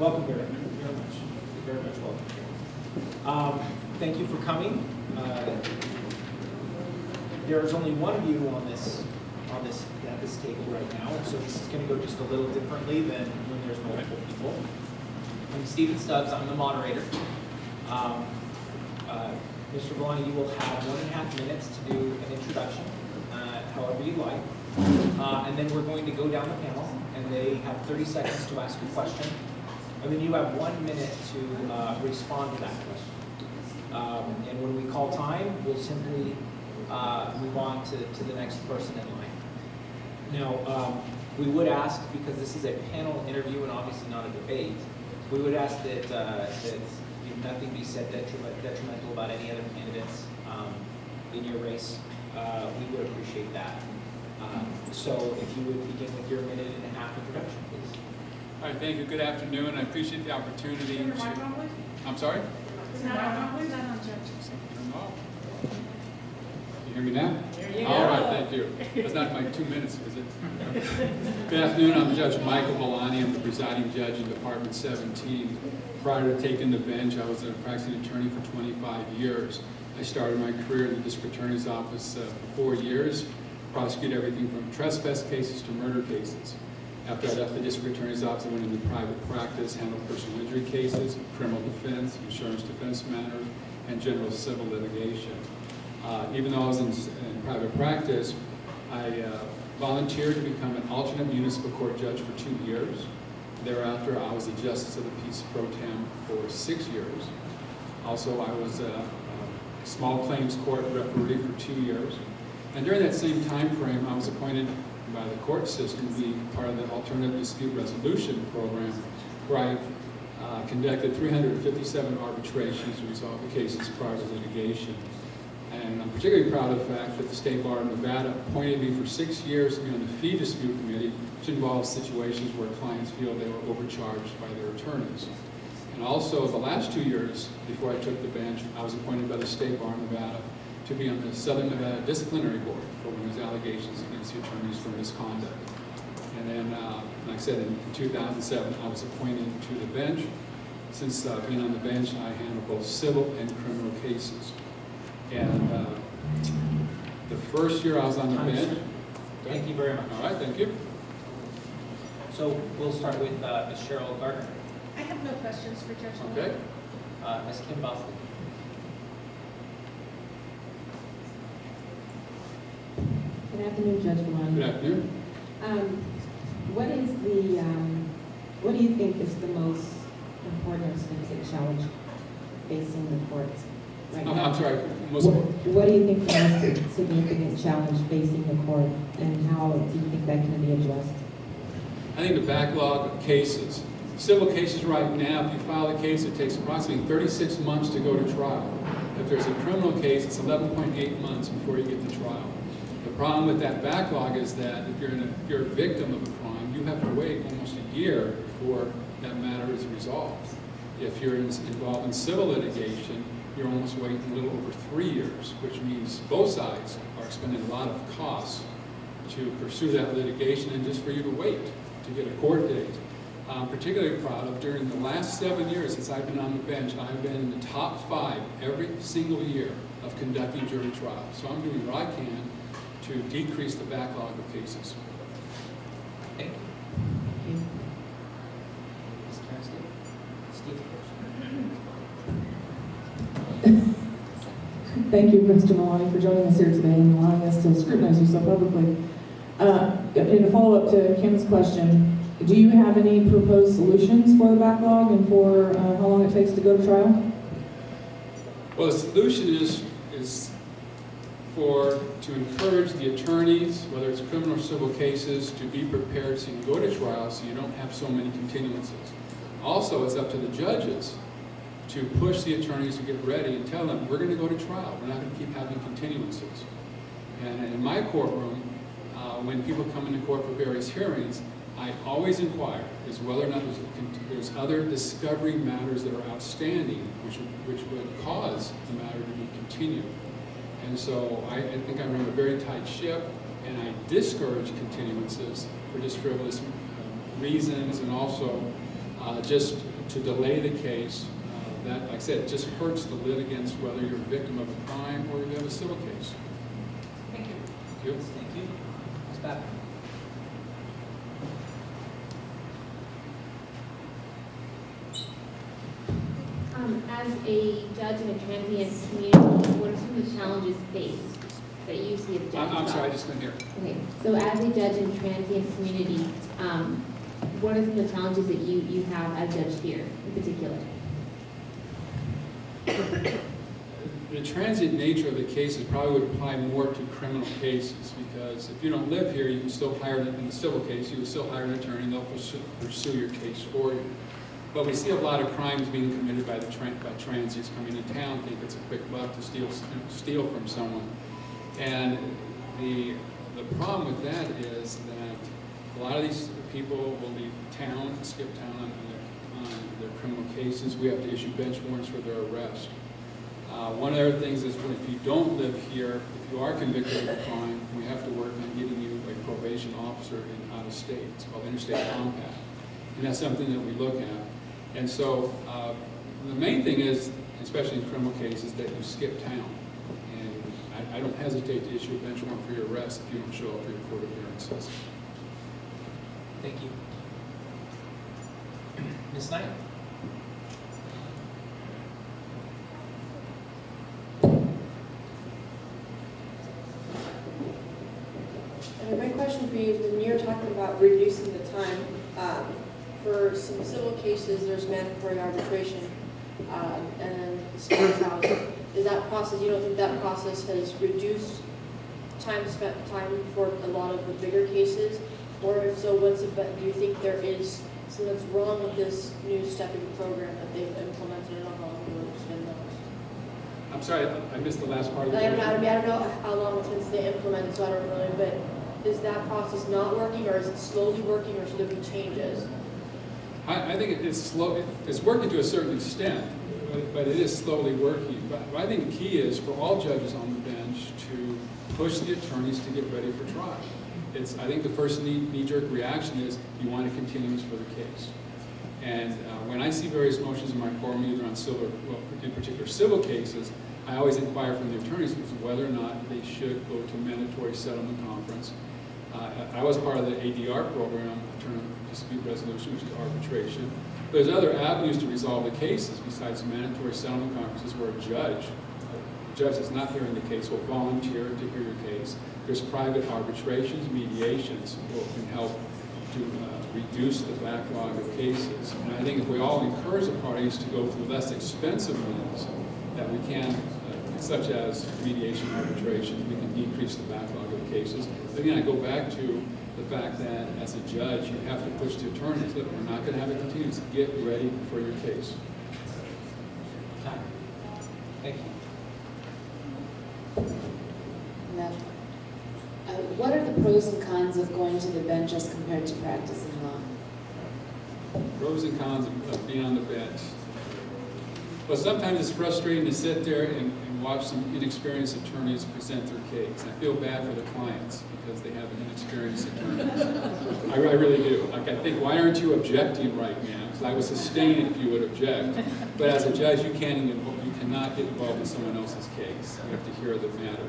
Welcome very much. You're very much welcome. Thank you for coming. There's only one of you on this at this table right now, so this is going to go just a little differently than when there's multiple people. I'm Stephen Stubbs. I'm the moderator. Mr. Villani, you will have 1.5 minutes to do an introduction, however you like, and then we're going to go down the panel, and they have 30 seconds to ask a question, and then you have 1 minute to respond to that question. And when we call time, we'll simply move on to the next person in line. Now, we would ask, because this is a panel interview and obviously not a debate, we would ask that nothing be said detrimental about any other candidates in your race. We would appreciate that. So if you would begin with your 1.5 minute introduction, please. All right, thank you. Good afternoon. I appreciate the opportunity to... I'm sorry? You hear me now? All right, thank you. That's not my 2 minutes, is it? Good afternoon. I'm Judge Michael Villani. I'm the presiding judge in Department 17. Prior to taking the bench, I was a practicing attorney for 25 years. I started my career in the district attorney's office for 4 years, prosecuted everything from trespass cases to murder cases. After I left the district attorney's office, I went into private practice, handled personal injury cases, criminal defense, insurance defense matters, and general civil litigation. Even though I was in private practice, I volunteered to become an alternate municipal court judge for 2 years. Thereafter, I was a justice of the peace pro tem for 6 years. Also, I was a small claims court referee for 2 years. And during that same time frame, I was appointed by the court system to be part of the Alternative Dispute Resolution Program, where I conducted 357 arbitrations to resolve the cases prior to litigation. And I'm particularly proud of the fact that the State Bar of Nevada appointed me for 6 years to be on the fee dispute committee, which involves situations where clients feel they were overcharged by their attorneys. And also, the last 2 years before I took the bench, I was appointed by the State Bar of Nevada to be on the Southern Nevada Disciplinary Board for when there's allegations against the attorneys for misconduct. And then, like I said, in 2007, I was appointed to the bench. Since being on the bench, I handle both civil and criminal cases. And the first year I was on the bench. Thank you very much. All right, thank you. So we'll start with Ms. Cheryl Gardner. I have no questions for Judge. Okay. Ms. Kim Bosley. Good afternoon, Judge Villani. Good afternoon. What do you think is the most important or significant challenge facing the courts right now? I'm sorry. What do you think the most significant challenge facing the court, and how do you think that can be addressed? I think the backlog of cases. Civil cases right now, if you file a case, it takes approximately 36 months to go to trial. If there's a criminal case, it's 11.8 months before you get to trial. The problem with that backlog is that if you're a victim of a crime, you have to wait almost a year before that matter is resolved. If you're involved in civil litigation, you're almost waiting a little over 3 years, which means both sides are expending a lot of costs to pursue that litigation and just for you to wait to get a court date. I'm particularly proud of during the last 7 years since I've been on the bench, I've been in the top 5 every single year of conducting jury trials. So I'm doing what I can to decrease the backlog of cases. Thank you. Ms. Karen Steve. Thank you, Mr. Villani, for joining us here today and allowing us to scrutinize you so publicly. In a follow-up to Kim's question, do you have any proposed solutions for the backlog and for how long it takes to go to trial? Well, the solution is to encourage the attorneys, whether it's criminal or civil cases, to be prepared so you can go to trial so you don't have so many continuances. Also, it's up to the judges to push the attorneys to get ready and tell them, we're going to go to trial. We're not going to keep having continuances. And in my courtroom, when people come into court for various hearings, I always inquire is whether or not there's other discovery matters that are outstanding which would cause the matter to be continued. And so I think I run a very tight ship, and I discourage continuances for just frivolous reasons, and also just to delay the case. That, like I said, it just hurts the litigants, whether you're a victim of a crime or you have a civil case. Thank you. Thank you. Thank you. Ms. Babin. As a judge in a transient community, what are some of the challenges faced that you see as judges? I'm sorry, I just couldn't hear. Okay, so as a judge in a transient community, what are some of the challenges that you have as judge here in particular? The transient nature of the cases probably would apply more to criminal cases, because if you don't live here, you can still hire, in the civil case, you can still hire an attorney and they'll pursue your case for you. But we see a lot of crimes being committed by transients coming to town, think it's a quick buck to steal from someone. And the problem with that is that a lot of these people will leave town, skip town on their criminal cases. We have to issue bench warrants for their arrest. One of the other things is if you don't live here, if you are convicted of a crime, we have to work on getting you a probation officer in out of state. It's called interstate compact. And that's something that we look at. And so the main thing is, especially in criminal cases, that you skip town. And I don't hesitate to issue a bench warrant for your arrest if you don't show up for your court appearances. Thank you. Ms. Knight? My question for you is when you're talking about reducing the time, for some civil cases, there's mandatory arbitration, and then spent trials. Is that process, you don't think that process has reduced time for a lot of the bigger cases? Or if so, do you think there is something that's wrong with this new stepping program that they've implemented? I don't know how long it's been though. I'm sorry, I missed the last part of the I question. don't know how long it's since they implemented, so I don't really, but is that process not working, or is it slowly working, or should there be changes? I think it's slow. It's working to a certain extent, but it is slowly working. But I think the key is for all judges on the bench to push the attorneys to get ready for trial. I think the first knee-jerk reaction is you want a continuance for the case. And when I see various motions in my courtroom, either on civil, well, in particular civil cases, I always inquire from the attorneys as to whether or not they should go to a mandatory settlement conference. I was part of the ADR program, Attorney Dispute Resolution, which is arbitration. There's other avenues to resolve the cases besides mandatory settlement conferences where a judge that's not hearing the case will volunteer to hear your case. There's private arbitrations, mediations that can help to reduce the backlog of cases. And I think if we all encourage the parties to go through less expensive means that we can, such as mediation arbitration, we can decrease the backlog of cases. But again, I go back to the fact that as a judge, you have to push the attorneys that we're not going to have a continuance. Get ready for your case. Time. Thank you. What are the pros and cons of going to the bench as compared to practicing law? Pros and cons of being on the bench. Well, sometimes it's frustrating to sit there and watch some inexperienced attorneys present their case. I feel bad for the clients because they have an inexperienced attorney. I really do. Like, I think, why aren't you objecting right now? Because I would sustain it if you would object. But as a judge, you cannot get involved in someone else's case. You have to hear the matter.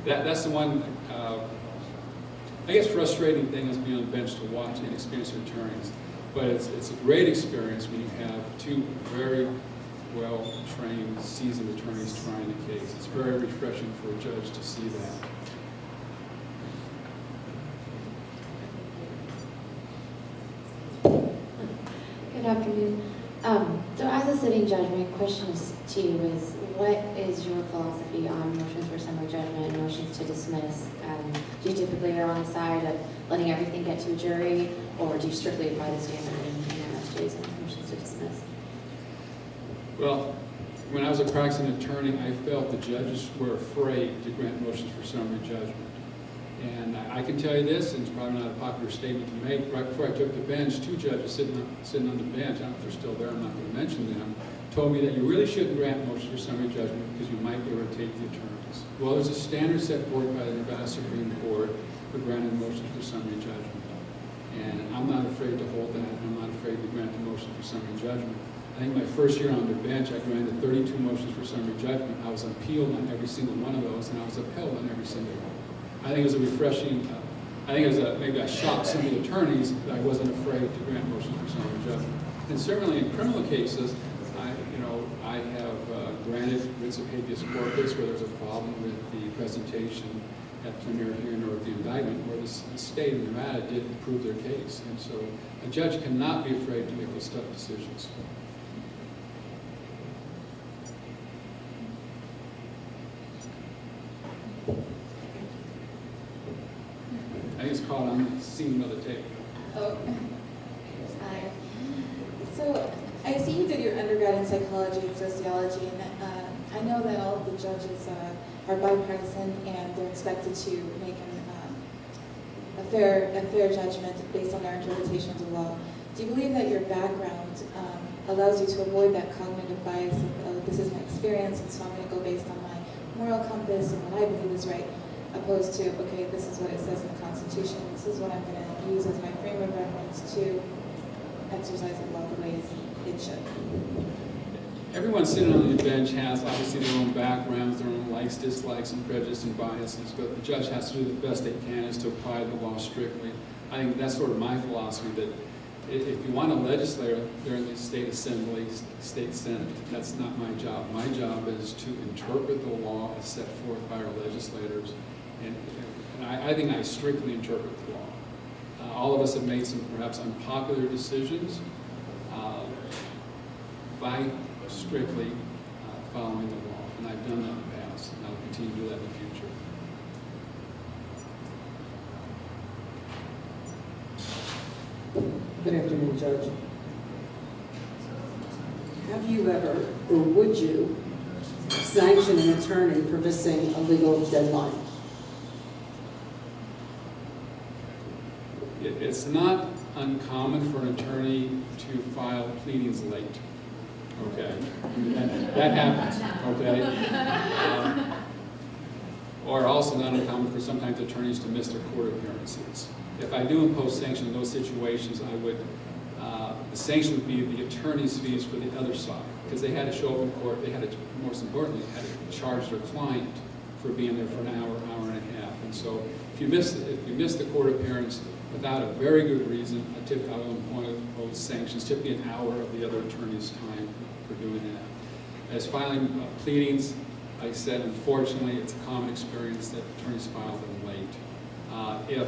That's the one, I guess, frustrating thing is being on the bench to watch inexperienced attorneys. But it's a great experience when you have two very well-trained, seasoned attorneys trying the case. It's very refreshing for a judge to see that. Good afternoon. So as a sitting judge, my question to you is, what is your philosophy on motions for summary judgment and motions to dismiss? Do you typically err on the side of letting everything get to a jury, or do you strictly apply the standard in MSJs and motions to dismiss? Well, when I was a practicing attorney, I felt the judges were afraid to grant motions for summary judgment. And I can tell you this, and it's probably not a popular statement to make, right before I took the bench, two judges sitting on the bench, I don't know if they're still there, I'm not going to mention them, told me that you really shouldn't grant motions for summary judgment because you might irritate the attorneys. Well, there's a standard set forth by the Nevada Supreme Court for granting motions for summary judgment. And I'm not afraid to hold that, and I'm not afraid to grant the motion for summary judgment. I think my first year on the bench, I granted 32 motions for summary judgment. I was appealed on every single one of those, and I was upheld on every single one. I think it was a refreshing, I think it was maybe a shock to the attorneys that I wasn't afraid to grant motions for summary judgment. And certainly in criminal cases, I have granted writs of habeas corpus where there's a problem with the presentation at plenary hearing or the indictment, where the state of Nevada didn't prove their case. And so a judge cannot be afraid to make those tough decisions. I think it's called on seeing another tape. Oh. So I see you did your undergrad in psychology and sociology, and I know that all of the judges are bipartisan and they're expected to make a fair judgment based on their interpretations of law. Do you believe that your background allows you to avoid that cognitive bias of, oh, this is my experience, and so I'm going to go based on my moral compass and what I believe is right, opposed to, okay, this is what it says in the Constitution, this is what I'm going to use as my frame of reference to exercise the law the way it should? Everyone sitting on the bench has obviously their own backgrounds, their own likes, dislikes, and prejudices and biases, but the judge has to do the best they can is to apply the law strictly. I think that's sort of my philosophy, that if you want a legislator, they're in the state assembly, state senate. That's not my job. My job is to interpret the law as set forth by our legislators, and I think I strictly interpret the law. All of us have made some perhaps unpopular decisions by strictly following the law, and I've done that in the past, and I'll continue to do that in the future. Good afternoon, Judge. Have you ever, or would you, sanction an attorney for missing a legal deadline? It's not uncommon for an attorney to file pleadings late. Okay, that happens. Okay, or also not uncommon for sometimes attorneys to miss their court appearances. If I do impose sanction in those situations, I would, the sanction would be the attorney's fees for the other side, because they had to show up in court. They had to, most importantly, had to charge their client for being there for an hour, hour and a half. And so, if you miss the court appearance without a very good reason, I will impose sanctions, typically an hour of the other attorney's time for doing that. As filing pleadings, like I said, unfortunately, it's a common experience that attorneys file them late. If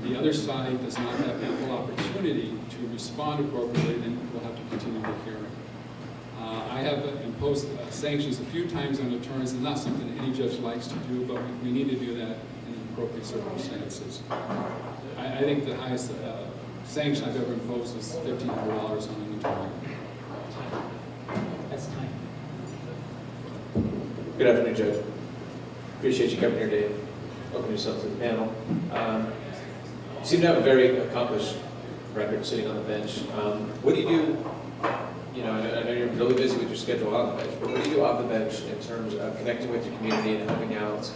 the other side does not have ample opportunity to respond appropriately, then we'll have to continue the hearing. I have imposed sanctions a few times on attorneys. It's not something any judge likes to do, but we need to do that in appropriate circumstances. I think the highest sanction I've ever imposed is $1,500 on an attorney. That's time. Good afternoon, Judge. Appreciate you coming here today and opening yourself to the panel. You seem to have a very accomplished record sitting on the bench. What do you do? You know, I know you're really busy with your schedule on the bench, but what do you do off the bench in terms of connecting with your community and helping out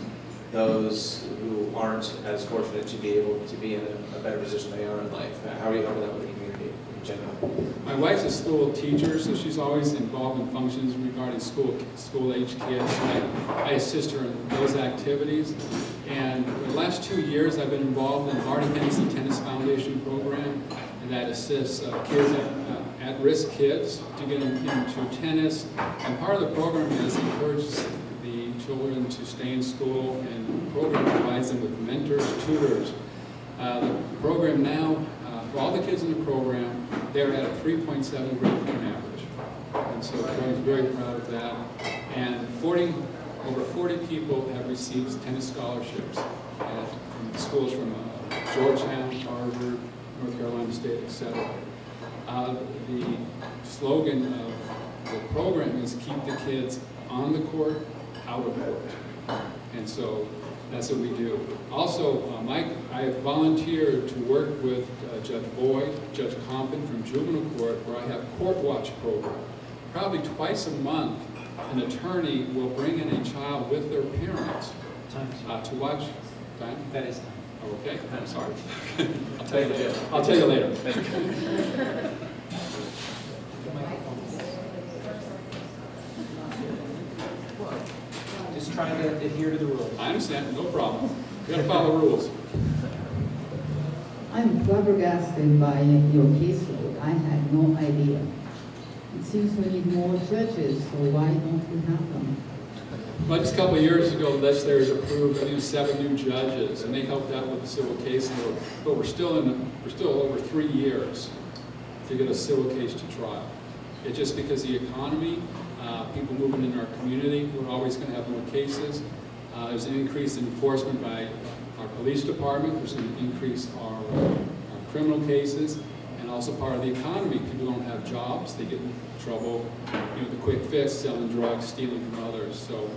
those who aren't as fortunate to be able to be in a better position they are in life? How are you helping out with the community in general? My wife's a school teacher, so she's always involved in functions regarding school-age kids. I assist her in those activities. And for the last 2 years, I've been involved in the Marty Hennessy Tennis Foundation program that assists kids, at-risk kids, to get them into tennis. And part of the program is encourages the children to stay in school, and the program provides them with mentors, tutors. The program now, for all the kids in the program, they're at a 3.7 grade point average. And so I'm very proud of that. And over 40 people have received tennis scholarships from schools from Georgetown, Harvard, North Carolina State, etc. The slogan of the program is keep the kids on the court, out of court. And so that's what we do. Also, I have volunteered to work with Judge Boyd, Judge Compton from juvenile court, where I have court watch program. Probably twice a month, an attorney will bring in a child with their parents to watch. Time? That is time. Okay, I'm sorry. I'll tell you later. I'll tell you later. Thank you. Just trying to adhere to the rules. I understand, no problem. You gotta follow the rules. I'm flabbergasted by your caseload. I had no idea. It seems we need more judges, so why don't we have them? Well, just a couple of years ago, the legislators approved, I think, 7 new judges, and they helped out with the civil case load. But we're still over 3 years to get a civil case to trial. It's just because the economy, people moving in our community, we're always going to have more cases. There's an increase in enforcement by our police department. There's an increase our criminal cases, and also part of the economy. People don't have jobs. They get in trouble, the quick fix, selling drugs, stealing from others. So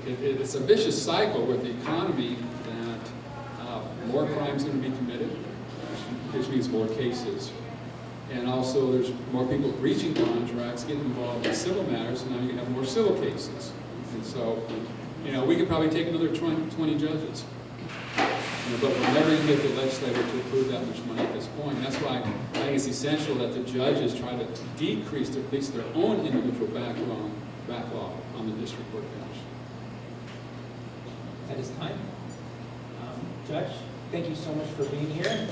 it's a vicious cycle with the economy that more crimes are going to be committed, which means more cases. And also there's more people breaching contracts, getting involved in civil matters, and now you have more civil cases. And so, we could probably take another 20 judges. But we're never going to get the legislature to approve that much money at this point. And that's why I think it's essential that the judges try to decrease at least their own individual backlog on the district court bench. That is time. Judge, thank you so much for being here.